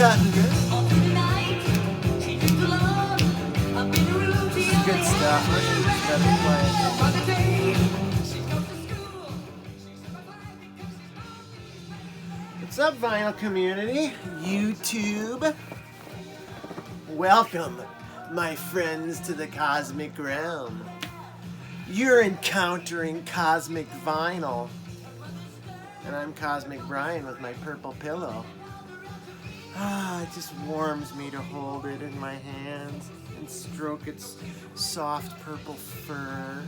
gotten good. This is good stuff. I should just let it play. What's up, vinyl community? YouTube. Welcome, my friends, to the cosmic realm. You're encountering Cosmic Vinyl. And I'm Cosmic Brian with my purple pillow. It just warms me to hold it in my hands and stroke its soft purple fur.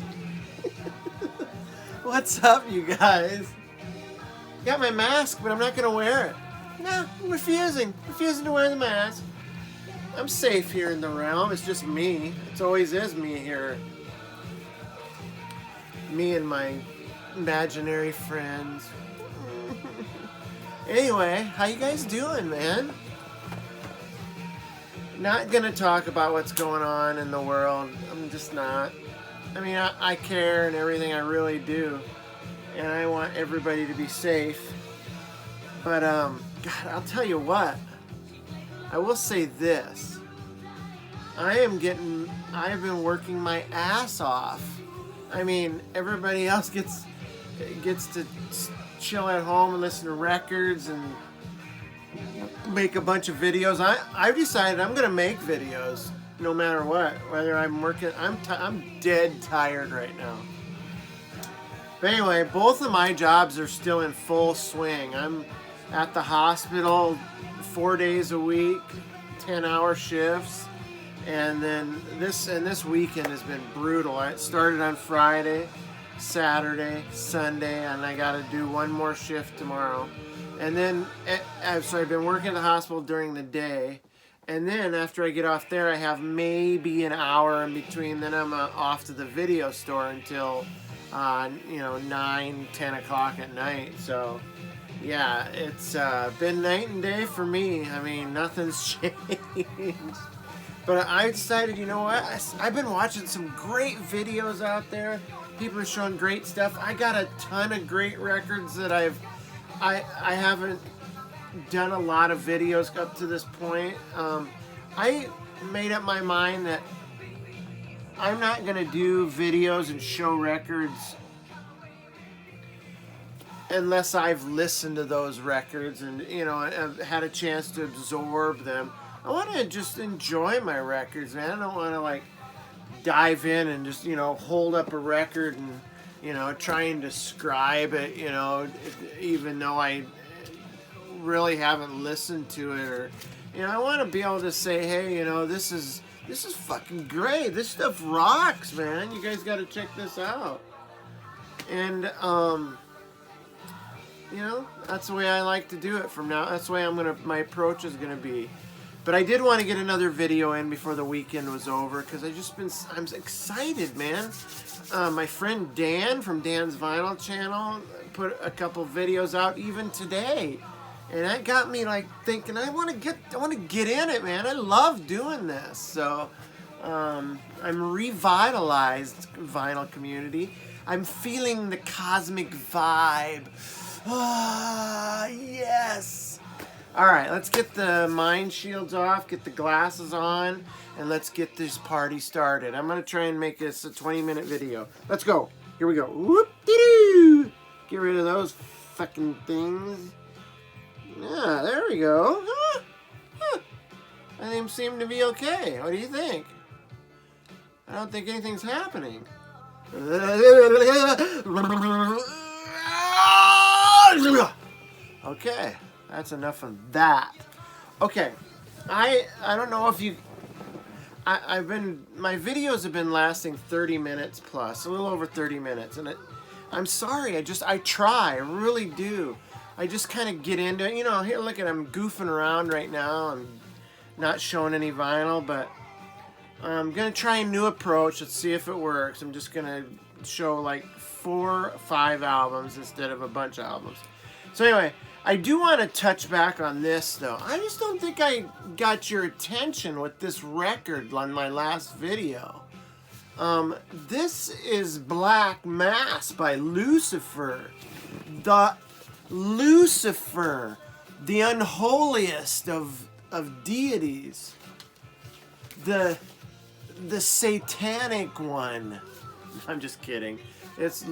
What's up, you guys? Got my mask, but I'm not gonna wear it. No, I'm refusing to wear the mask. I'm safe here in the realm. It's just me. It always is me here. Me and my imaginary friends. Anyway, how you guys doing, man? Not gonna talk about what's going on in the world. I'm just not. I mean, I care and everything, I really do. And I want everybody to be safe. But, God, I'll tell you what. I will say this. I've been working my ass off. I mean, everybody else gets to chill at home and listen to records and make a bunch of videos. I've decided I'm gonna make videos no matter what. Whether I'm working, I'm dead tired right now. But anyway, both of my jobs are still in full swing. I'm at the hospital 4 days a week, 10-hour shifts. And then this weekend has been brutal. It started on Friday, Saturday, Sunday, and I got to do one more shift tomorrow. And then, so I've been working at the hospital during the day. And then after I get off there, I have maybe an hour in between. Then I'm off to the video store until, 9, 10 o'clock at night. So, yeah, it's been night and day for me. I mean, nothing's changed. But I decided, you know what? I've been watching some great videos out there. People are showing great stuff. I got a ton of great records that I haven't done a lot of videos up to this point. I made up my mind that I'm not gonna do videos and show records unless I've listened to those records and I've had a chance to absorb them. I want to just enjoy my records, man. I don't want to dive in and just hold up a record and try and describe it, even though I really haven't listened to it, or I want to be able to say, hey, this is fucking great. This stuff rocks, man. You guys got to check this out. And that's the way I like to do it from now. That's the way my approach is gonna be. But I did want to get another video in before the weekend was over because I'm excited, man. My friend Dan from Dan's Vinyl channel put a couple videos out even today. And that got me thinking I want to get in it, man. I love doing this. So I'm revitalized, vinyl community. I'm feeling the cosmic vibe. Ah, yes. All right, let's get the mind shields off, get the glasses on, and let's get this party started. I'm going to try and make this a 20-minute video. Let's go. Here we go. Whoop-de-doo. Get rid of those fucking things. Yeah, there we go. I think seem to be okay. What do you think? I don't think anything's happening. Okay. That's enough of that. Okay, I don't know if you. My videos have been lasting 30 minutes plus, a little over 30 minutes, and I'm sorry. I try, I really do. I just kind of get into it. Here, look at, I'm goofing around right now. I'm not showing any vinyl, but I'm gonna try a new approach. Let's see if it works. I'm just gonna show 4 or 5 albums instead of a bunch of albums. So anyway. I do want to touch back on this, though. I just don't think I got your attention with this record on my last video. This is Black Mass by Lucifer. The unholiest of of deities. The satanic one. I'm just kidding. It's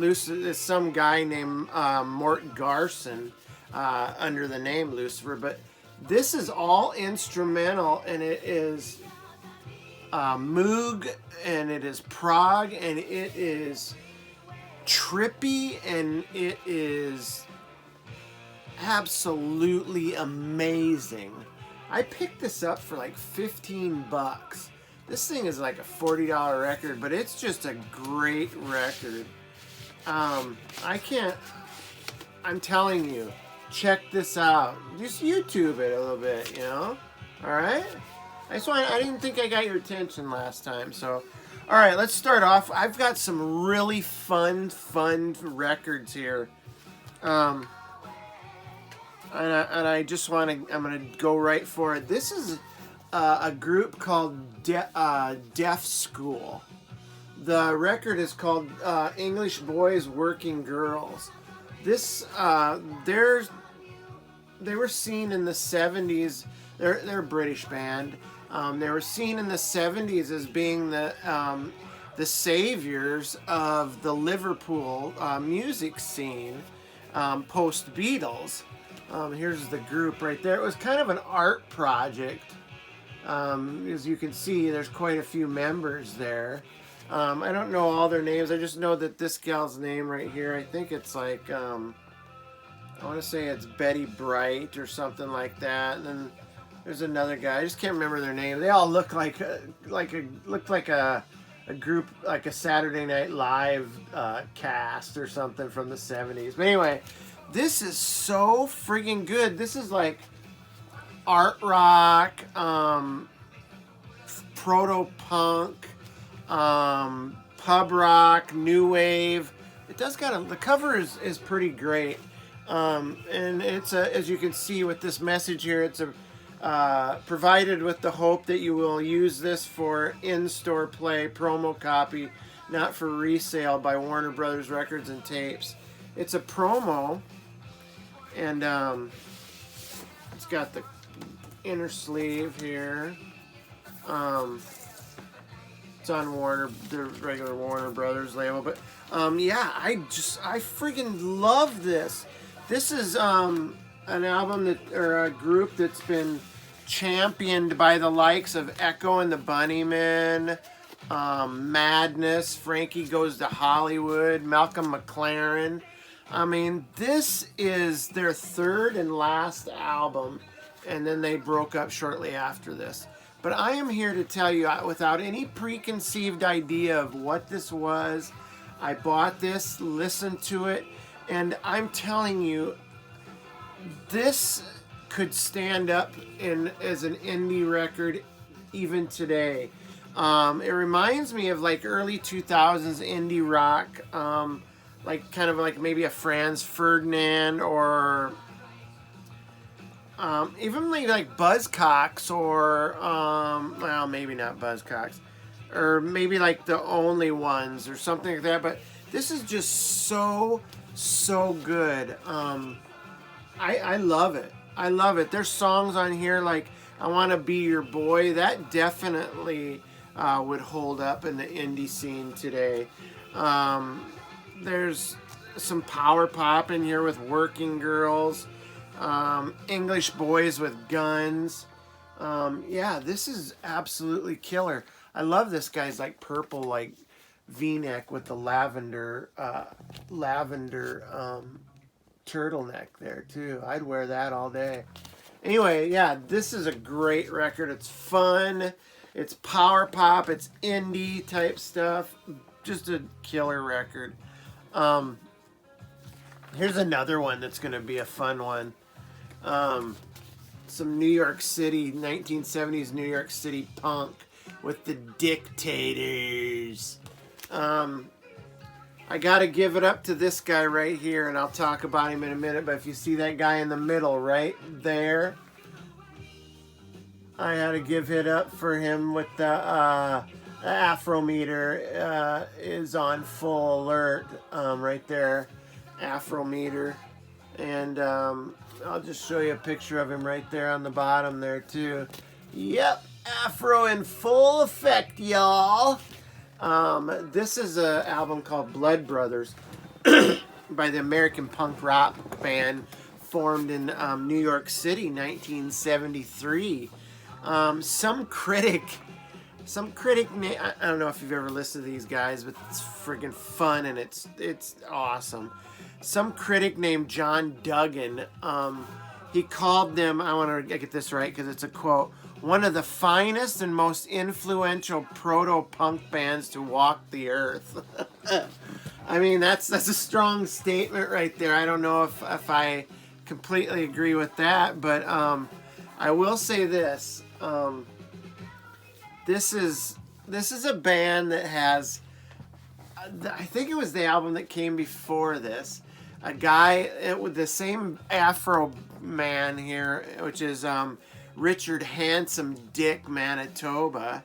some guy named Mort Garson under the name Lucifer, but this is all instrumental, and it is Moog, and it is prog, and it is trippy, and it is absolutely amazing. I picked this up for like 15 bucks. This thing is like a $40 record, but it's just a great record. I'm telling you, check this out. Just YouTube it a little bit, you know? Alright? I didn't think I got your attention last time, so. Alright, let's start off. I've got some really fun records here. And I just I'm going to go right for it. This is a group called Deaf School. The record is called English Boys Working Girls. This they were seen in the 70s. They're a British band. They were seen in the 70s as being the saviors of the Liverpool music scene post Beatles. Here's the group right there. It was kind of an art project. As you can see, there's quite a few members there. I don't know all their names. I just know that this gal's name right here, I think it's like, I want to say it's Betty Bright or something like that. And then there's another guy. I just can't remember their name. They all look like a group, like a Saturday Night Live cast or something from the 70s. But anyway, this is so friggin' good. This is like art rock, proto-punk, pub rock, new wave. It does the cover is pretty great. And it's as you can see with this message here, it's provided with the hope that you will use this for in-store play, promo copy, not for resale by Warner Brothers Records and Tapes. It's a promo, and it's got the inner sleeve here. It's on the regular Warner Brothers label, but yeah, I friggin' love this. This is an album or a group that's been championed by the likes of Echo and the Bunnymen, Madness, Frankie Goes to Hollywood, Malcolm McLaren. I mean, this is their third and last album, and then they broke up shortly after this. But I am here to tell you, without any preconceived idea of what this was, I bought this, listened to it, and I'm telling you, this could stand up as an indie record even today. It reminds me of like early 2000s indie rock, like kind of like maybe a Franz Ferdinand or even maybe like Buzzcocks or well, maybe not Buzzcocks, or maybe like the Only Ones or something like that. But this is just so good. I love it. I love it. There's songs on here like I Want to Be Your Boy. That definitely would hold up in the indie scene today. There's some power pop in here with Working Girls. English Boys with Guns. Yeah, this is absolutely killer. I love this guy's like purple like V-neck with the lavender turtleneck there too. I'd wear that all day. Anyway, yeah, this is a great record. It's fun. It's power pop. It's indie type stuff. Just a killer record. Here's another one that's going to be a fun one. Some New York City, 1970s New York City punk with the Dictators. I gotta give it up to this guy right here, and I'll talk about him in a minute, but if you see that guy in the middle right there, I had to give it up for him with the Afrometer is on full alert right there. Afrometer. And I'll just show you a picture of him right there on the bottom there too. Yep, afro in full effect, y'all. This is an album called Blood Brothers by the American punk rock band formed in New York City, 1973. Some critic, I don't know if you've ever listened to these guys, but it's friggin' fun and it's awesome. Some critic named John Duggan, he called them, I want to get this right because it's a quote, one of the finest and most influential proto-punk bands to walk the earth. I mean, that's a strong statement right there. I don't know if I completely agree with that, but I will say this. This is a band that has, I think it was the album that came before this, a guy with the same Afro man here, which is Richard Handsome Dick Manitoba.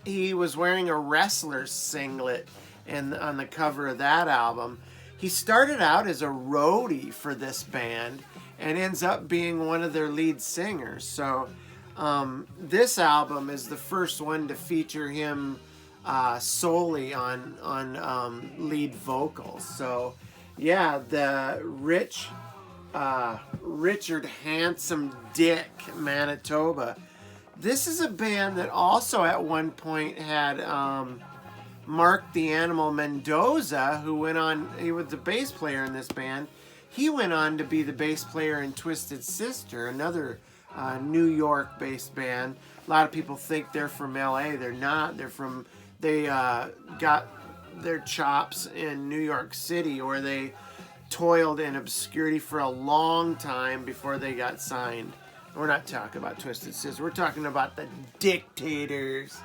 He was wearing a wrestler's singlet on the cover of that album. He started out as a roadie for this band and ends up being one of their lead singers. So this album is the first one to feature him solely on lead vocals. So yeah, the Richard Handsome Dick Manitoba. This is a band that also at one point had Mark the Animal Mendoza, who went on, he was the bass player in this band. He went on to be the bass player in Twisted Sister, another New York-based band. A lot of people think they're from LA. They're not. They got their chops in New York City, where they toiled in obscurity for a long time before they got signed. We're not talking about Twisted Sister. We're talking about the Dictators.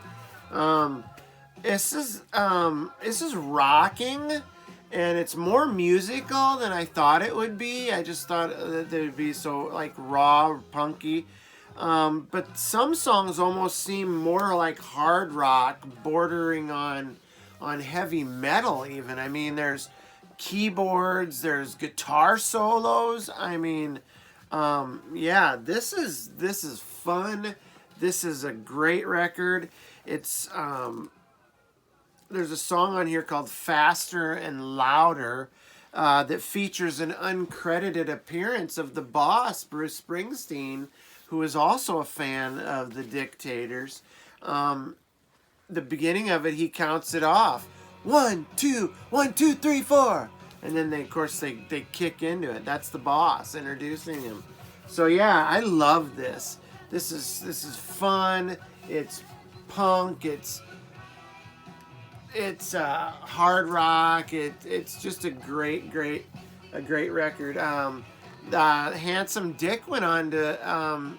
This is rocking, and it's more musical than I thought it would be. I just thought that it would be so like raw, punky. But some songs almost seem more like hard rock, bordering on heavy metal even. I mean, there's keyboards, there's guitar solos. I mean, yeah, this is fun. This is a great record. It's there's a song on here called Faster and Louder that features an uncredited appearance of the boss, Bruce Springsteen, who is also a fan of the Dictators. The beginning of it, he counts it off. 1, 2, 1, 2, 3, 4. And then they kick into it. That's the boss introducing him. So yeah, I love this. This is fun. It's punk. It's hard rock. It's just a great record. Handsome Dick went on to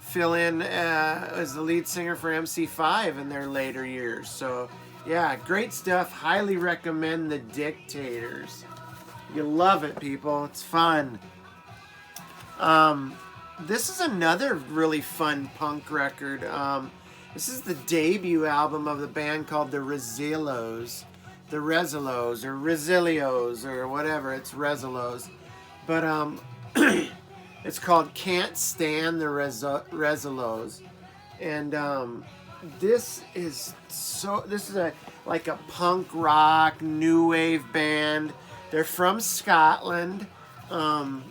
fill in as the lead singer for MC5 in their later years. So yeah, great stuff. Highly recommend the Dictators. You'll love it, people. It's fun. This is another really fun punk record. This is the debut album of the band called the Rezillos. The Rezillos, or Rezilios, or whatever. It's Rezillos. But it's called Can't Stand the Rezillos. And this is like a punk rock new wave band. They're from Scotland. I'll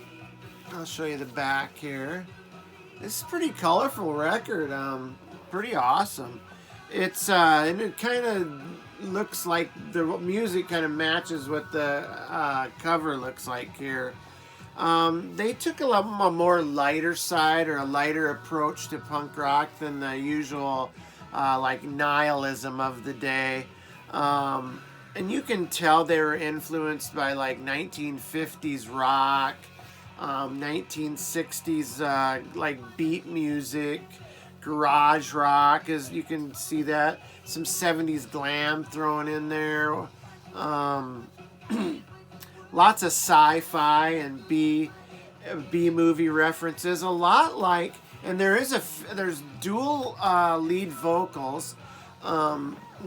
show you the back here. This is a pretty colorful record. Pretty awesome. It's and it kind of looks like the music kind of matches what the cover looks like here. They took a more lighter side, or a lighter approach to punk rock than the usual like nihilism of the day. And you can tell they were influenced by like 1950s rock, 1960s like beat music, garage rock, as you can see that. Some 70s glam thrown in there. Lots of sci-fi and B movie references. A lot like, and there's dual lead vocals.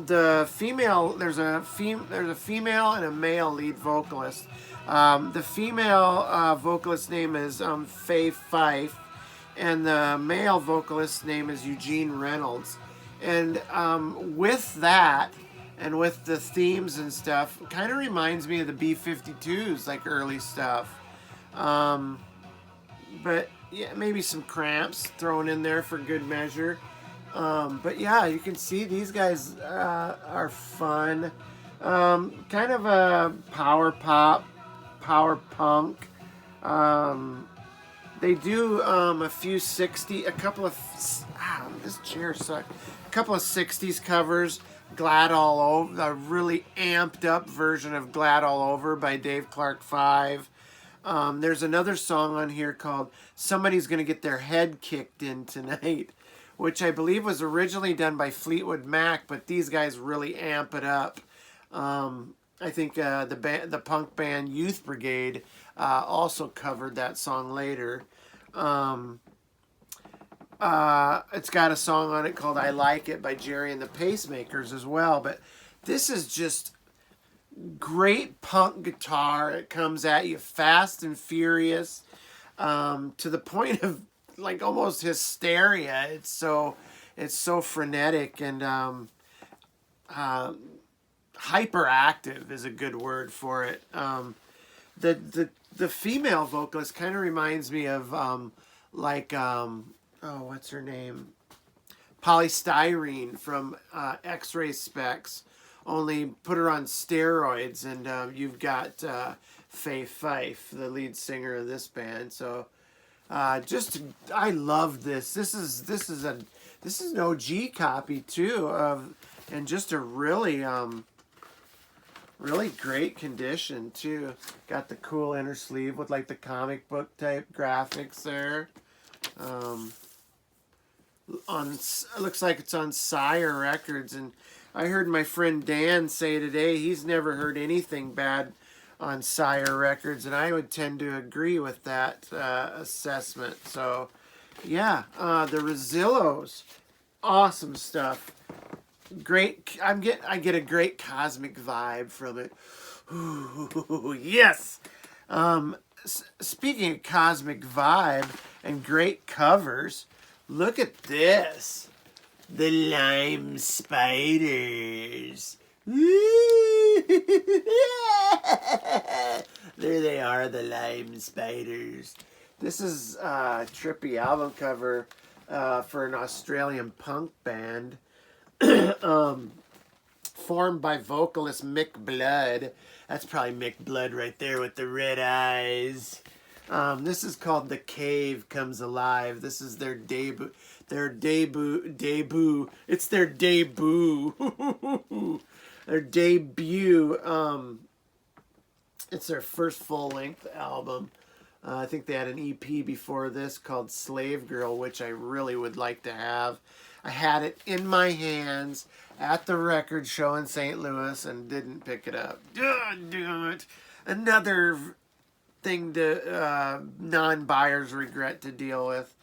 the female, there's a female and a male lead vocalist. The female vocalist name is Faye Fife, and the male vocalist name is Eugene Reynolds. And with that, and with the themes and stuff, kind of reminds me of the B-52s, like early stuff. But yeah, maybe some Cramps thrown in there for good measure. But yeah, you can see these guys are fun. Kind of a power pop, power punk. They do a couple of, this chair sucks. A couple of 60s covers. Glad All Over, a really amped up version of Glad All Over by Dave Clark 5. There's another song on here called Somebody's Gonna Get Their Head Kicked In Tonight, which I believe was originally done by Fleetwood Mac, but these guys really amp it up. I think the punk band Youth Brigade also covered that song later. It's got a song on it called I Like It by Jerry and the Pacemakers as well. But this is just great punk guitar. It comes at you fast and furious, to the point of like almost hysteria. It's so frenetic and hyperactive is a good word for it. The female vocalist kind of reminds me of what's her name? Polystyrene from X-Ray Specs. Only put her on steroids, and you've got Faye Fife, the lead singer of this band. So I love this. This is an OG copy too and just a really really great condition too. Got the cool inner sleeve with like the comic book type graphics there. It looks like it's on Sire Records, and I heard my friend Dan say today he's never heard anything bad on Sire Records, and I would tend to agree with that assessment. So yeah, the Rosillos, awesome stuff. Great. I get a great cosmic vibe from it. Ooh, yes. Speaking of cosmic vibe and great covers, look at this. The Lime Spiders. There they are, the Lime Spiders. This is a trippy album cover for an Australian punk band. Formed by vocalist Mick Blood. That's probably Mick Blood right there with the red eyes. This is called The Cave Comes Alive. This is their debut. It's their debut. Their debut. It's their first full-length album. I think they had an EP before this called Slave Girl, which I really would like to have. I had it in my hands at the record show in St. Louis and didn't pick it up. Do it. Another thing to non-buyers regret to deal with.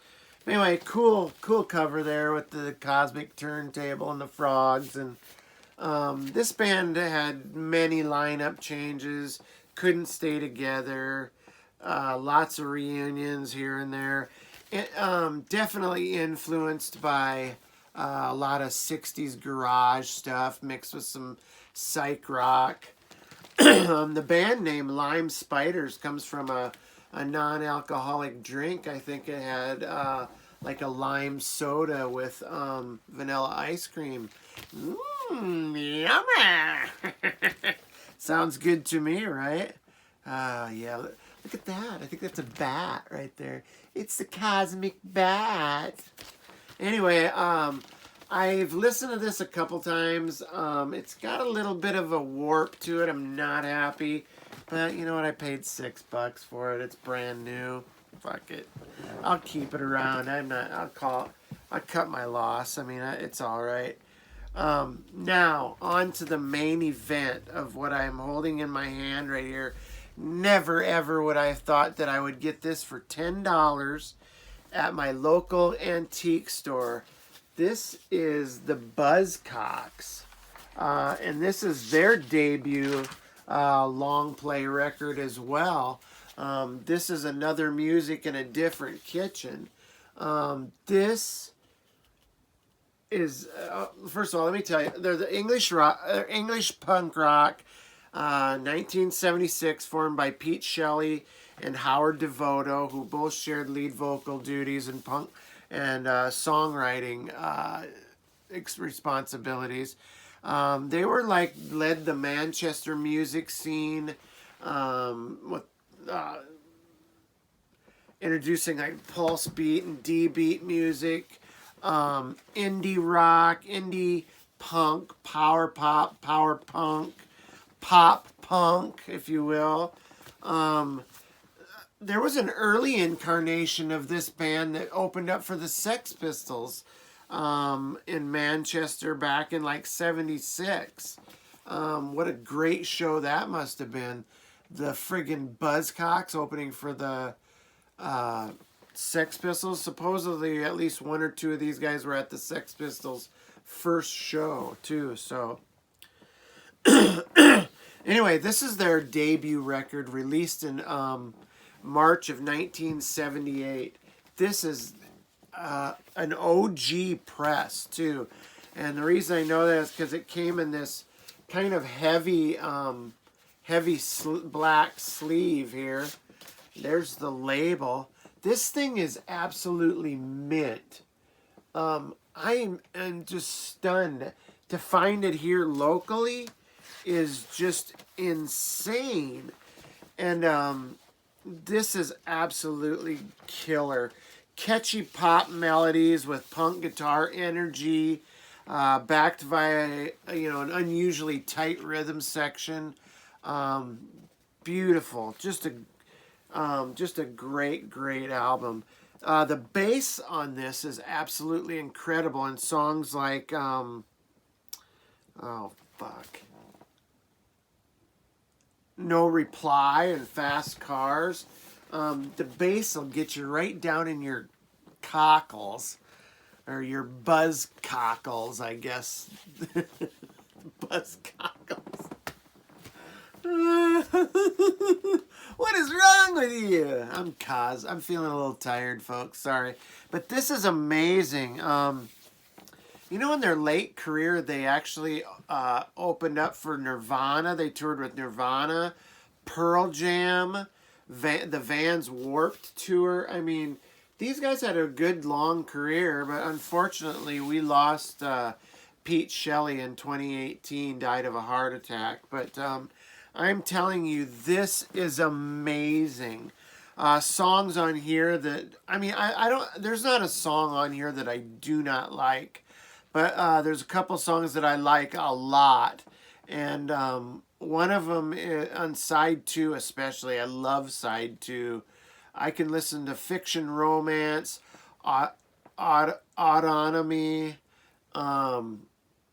Anyway, cool cover there with the cosmic turntable and the frogs. And this band had many lineup changes, couldn't stay together, lots of reunions here and there. It, definitely influenced by a lot of 60s garage stuff mixed with some psych rock. The band name Lime Spiders comes from a non-alcoholic drink. I think it had like a lime soda with vanilla ice cream. Yummy! Sounds good to me, right? Yeah, look at that. I think that's a bat right there. It's the cosmic bat. Anyway, I've listened to this a couple times. It's got a little bit of a warp to it. I'm not happy. But you know what? I paid $6 for it. It's brand new. Fuck it. I'll keep it around. I'll cut my loss. I mean, it's all right. Now, on to the main event of what I'm holding in my hand right here. Never, ever would I have thought that I would get this for $10 at my local antique store. This is the Buzzcocks. And this is their debut long play record as well. This is Another Music in a Different Kitchen. This is, first of all, let me tell you, they're the English punk rock, 1976, formed by Pete Shelley and Howard Devoto, who both shared lead vocal duties and punk and songwriting responsibilities. They were led the Manchester music scene with introducing pulse beat and D beat music, indie rock, indie punk, power pop, power punk, pop punk, if you will. There was an early incarnation of this band that opened up for the Sex Pistols in Manchester back in '76. What a great show that must have been. The friggin' Buzzcocks opening for the Sex Pistols. Supposedly at least one or two of these guys were at the Sex Pistols' first show too. So anyway, this is their debut record, released in March of 1978. This is an OG press too, and the reason I know that is because it came in this kind of heavy black sleeve here. There's the label. This thing is absolutely mint. I am just stunned to find it here locally. Is just insane, and this is absolutely killer. Catchy pop melodies with punk guitar energy, backed by an unusually tight rhythm section. Beautiful, just a great album. The bass on this is absolutely incredible in songs like No Reply and Fast Cars. The bass will get you right down in your cockles, or your buzz cockles, I guess. Buzz cockles. What is wrong with you? I'm feeling a little tired, folks. Sorry. But this is amazing. In their late career, they actually opened up for Nirvana. They toured with Nirvana, Pearl Jam, the Vans Warped Tour. I mean, these guys had a good long career, but unfortunately, we lost Pete Shelley in 2018, died of a heart attack. But I'm telling you, this is amazing. Songs on here that, I don't, there's not a song on here that I do not like. But there's a couple songs that I like a lot. And one of them on side 2 especially. I love side 2. I can listen to Fiction Romance, Autonomy,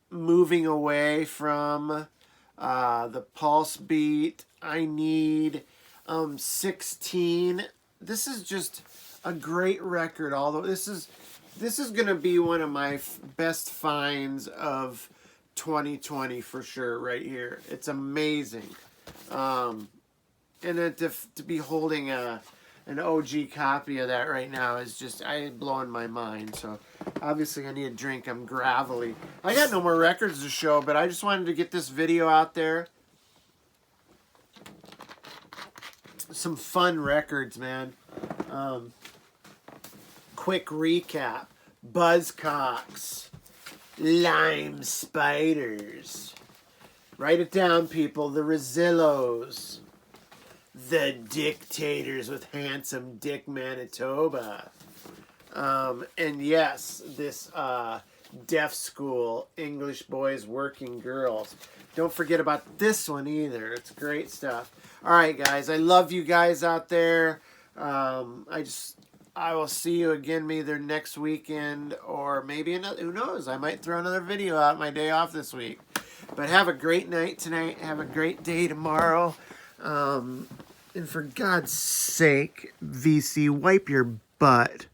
Moving Away From, the Pulse Beat, I Need, 16. This is just a great record. Although this is going to be one of my best finds of 2020 for sure right here. It's amazing. And then to be holding an OG copy of that right now is just blowing my mind. So obviously I need a drink. I'm gravelly. I got no more records to show, but I just wanted to get this video out there. Some fun records, man. Quick recap. Buzzcocks, Lime Spiders. Write it down, people. The Rosillos, the Dictators with Handsome Dick Manitoba. And yes, this Deaf School, English Boys Working Girls. Don't forget about this one either. It's great stuff. All right, guys. I love you guys out there. I will see you again either next weekend or maybe another. Who knows? I might throw another video out my day off this week. But have a great night tonight. Have a great day tomorrow. And for God's sake, VC, wipe your butt.